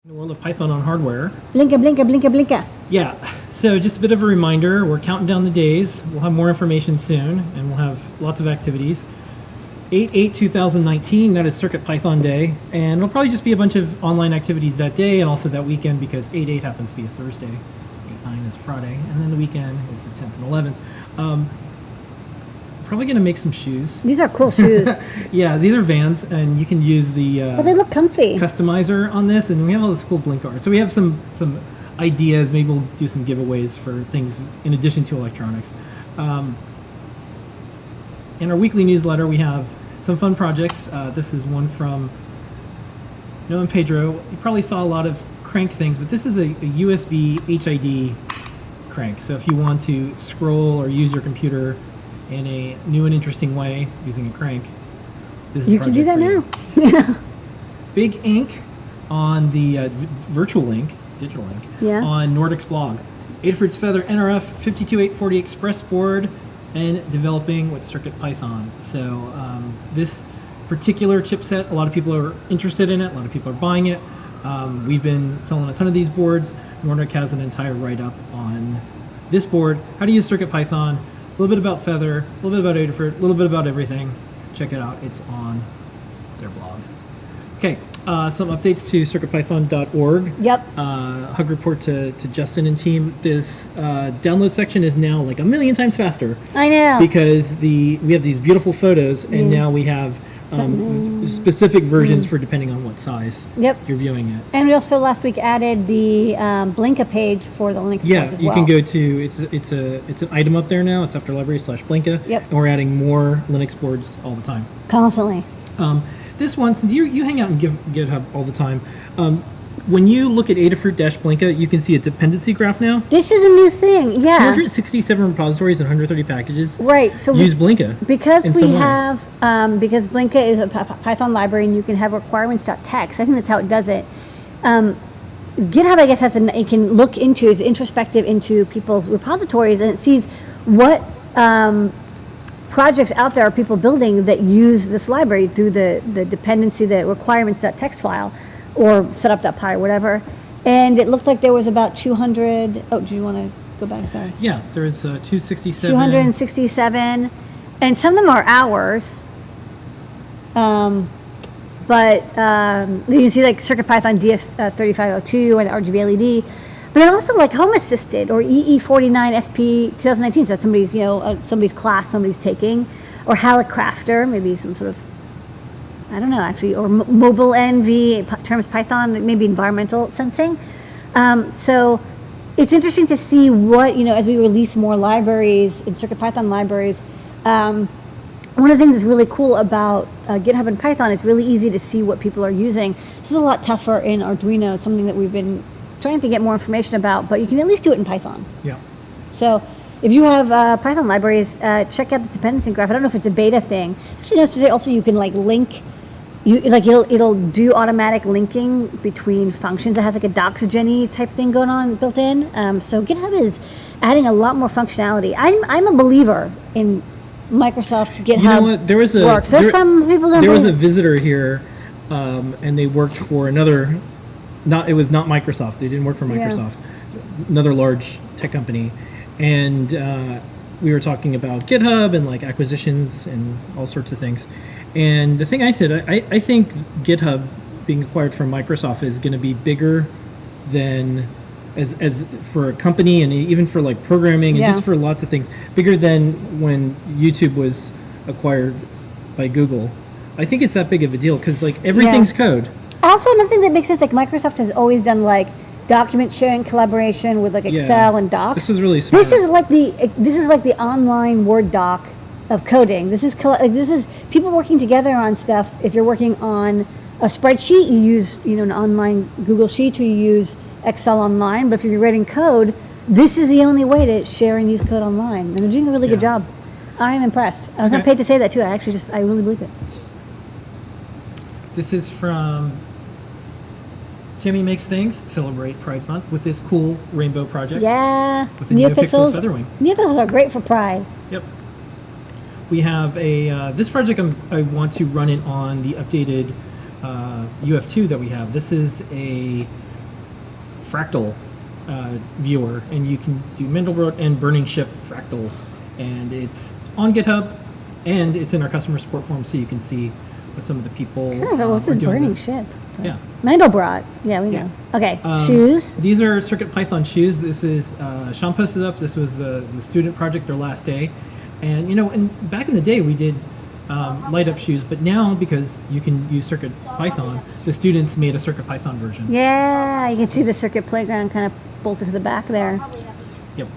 In the world of Python on hardware. Blinka, blinka, blinka, blinka. Yeah, so just a bit of a reminder, we're counting down the days. We'll have more information soon, and we'll have lots of activities. 8/8/2019, that is CircuitPython Day, and it'll probably just be a bunch of online activities that day and also that weekend because 8/8 happens to be a Thursday, 8/9 is Friday, and then the weekend is the 10th and 11th. Probably going to make some shoes. These are cool shoes. Yeah, these are Vans, and you can use the But they look comfy. customizer on this, and we have all this cool blink art. So we have some ideas. Maybe we'll do some giveaways for things in addition to electronics. In our weekly newsletter, we have some fun projects. This is one from Noah and Pedro. You probably saw a lot of crank things, but this is a USB HID crank. So if you want to scroll or use your computer in a new and interesting way using a crank, this is a You can do that project for you. now. Big ink on the virtual link, digital link, Yeah. on Nordic's blog. Adafruit's Feather NRF 52840 Express board and developing with CircuitPython. So this particular chipset, a lot of people are interested in it, a lot of people are buying it. We've been selling a ton of these boards. Nordic has an entire write-up on this board, how to use CircuitPython, a little bit about Feather, a little bit about Adafruit, a little bit about everything. Check it out, it's on their blog. Okay, some updates to CircuitPython.org. Yep. Hug report to Justin and team. This download section is now like 1,000,000 times faster I know. because we have these beautiful photos, and now we have specific versions for depending on what size Yep. you're viewing it. And we also last week added the Blinka page for the Linux Yeah, boards as you well. can go to it's an item up there now. It's after library/Blinka. Yep. And we're adding more Linux boards all the time. Constantly. This one, since you hang out in GitHub all the time, when you look at Adafruit-Blinka, you can see a dependency graph now. This is a new thing. Yeah. 267 repositories and 130 packages Right. So use Blinka. because in we some way. have because Blinka is a Python library, and you can have requirements.txt. I think that's how it does it. GitHub, I guess, it can look into, is introspective into people's repositories, and it sees what projects out there are people building that use this library through the dependency, the requirements.txt file, or setup.py or whatever. And it looked like there was about 200. Oh, do you want to go back? Sorry. Yeah, there's 267. 267, and some of them are hours. But you can see like CircuitPython DF3502 and RGB LED. But then also like Home Assisted or EE49 SP 2019. So it's somebody's somebody's class somebody's taking, or Halicrafter, maybe some sort of, I don't know actually, or mobile NV terms Python, maybe environmental sensing. So it's interesting to see what, as we release more libraries in CircuitPython libraries. One of the things that's really cool about GitHub and Python is really easy to see what people are using. This is a lot tougher in Arduino, something that we've been trying to get more information about, but you can at least do it in Python. Yeah. So if you have Python libraries, check out the dependency graph. I don't know if it's a beta thing. Actually, noticed today also you can like link, it'll do automatic linking between functions. It has like a doxygen-y type thing going on built in. So GitHub is adding a lot more functionality. I'm a believer in Microsoft's GitHub. You know what? There was works. There's some people that there was a visitor here, and they worked for another. It was not Microsoft. They didn't work for Microsoft. Another large tech company, and we were talking about GitHub and like acquisitions and all sorts of things. And the thing I said, I think GitHub being acquired from Microsoft is going to be bigger than as for a company, and even for like programming and just for lots of things, bigger than when YouTube was acquired by Google. I think it's that big of a deal because like everything's code. Also, another thing that makes sense, like Microsoft has always done like document sharing collaboration with like Excel and Docs. This is really smart. This is like the online Word doc of coding. This is people working together on stuff. If you're working on a spreadsheet, you use an online Google Sheet, or you use Excel online. But if you're writing code, this is the only way to share and use code online. And they're doing a really good job. I am impressed. I was not paid to say that too. I really believe it. This is from Timmy Makes Things, celebrate Pride Month with this cool rainbow project. Yeah. With a NeoPixel Featherwing. NeoPixels are great for Pride. Yep. We have this project I want to run it on the updated UF2 that we have. This is a fractal viewer, and you can do Mandelbrot and burning ship fractals, and it's on GitHub, and it's in our customer support forum, so you can see what some of the people What's are this doing burning this. ship? Yeah. Mandelbrot. Yeah, we Yeah. know. Okay, shoes. These are CircuitPython shoes. This is Sean posted up. This was the student project, their last day, and back in the day we did light up shoes, but now because you can use CircuitPython, the students made a CircuitPython version. Yeah, you can see the circuit playground kind of bolted to the back there. Yep.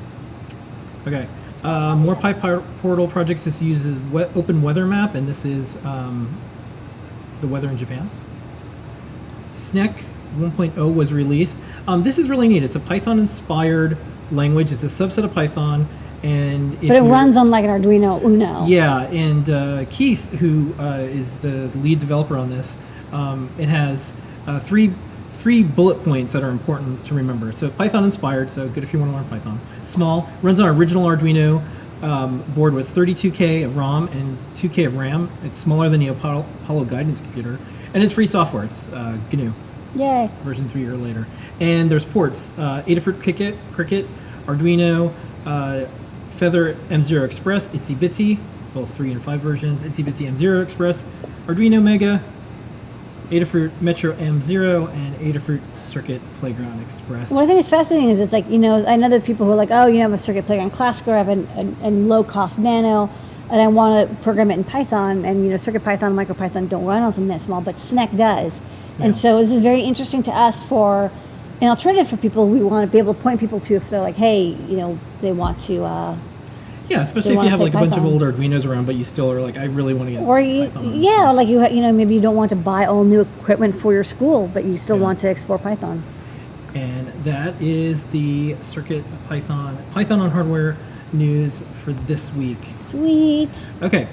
Okay. More PyPortal projects. This uses Open Weather Map, and this is the weather in Japan. Snek 1.0 was released. This is really neat. It's a Python-inspired language. It's a subset of Python, and But it runs on like an Arduino Uno. Yeah, and Keith, who is the lead developer on this, it has three bullet points that are important to remember. So Python-inspired, so good if you want to learn Python. Small, runs on original Arduino board with 32K of ROM and 2K of RAM. It's smaller than the Apollo guidance computer, and it's free software. It's GNU. Yay. Version 3 or later. And there's ports, Adafruit Cricket, Arduino, Feather M0 Express, Itsy Bitsy, both 3 and 5 versions, Itsy Bitsy M0 Express, Arduino Mega, Adafruit Metro M0, and Adafruit Circuit Playground Express. What I think is fascinating is it's like, I know there are people who are like, oh, I have a Circuit Playground Classic, or I have a low-cost Nano, and I want to program it in Python, and CircuitPython and MicroPython don't run on something that small, but Snek does. Yeah. And so this is very interesting to us for an alternative for people we want to be able to point people to if they're like, hey, they want to. Yeah, especially if you have like a bunch of old Arduinos around, but you still are like, I really want to get Python. Yeah, or like maybe you don't want to buy all new equipment for your school, but you still want to explore Python. And that is the Python on hardware news for this week. Sweet. Okay,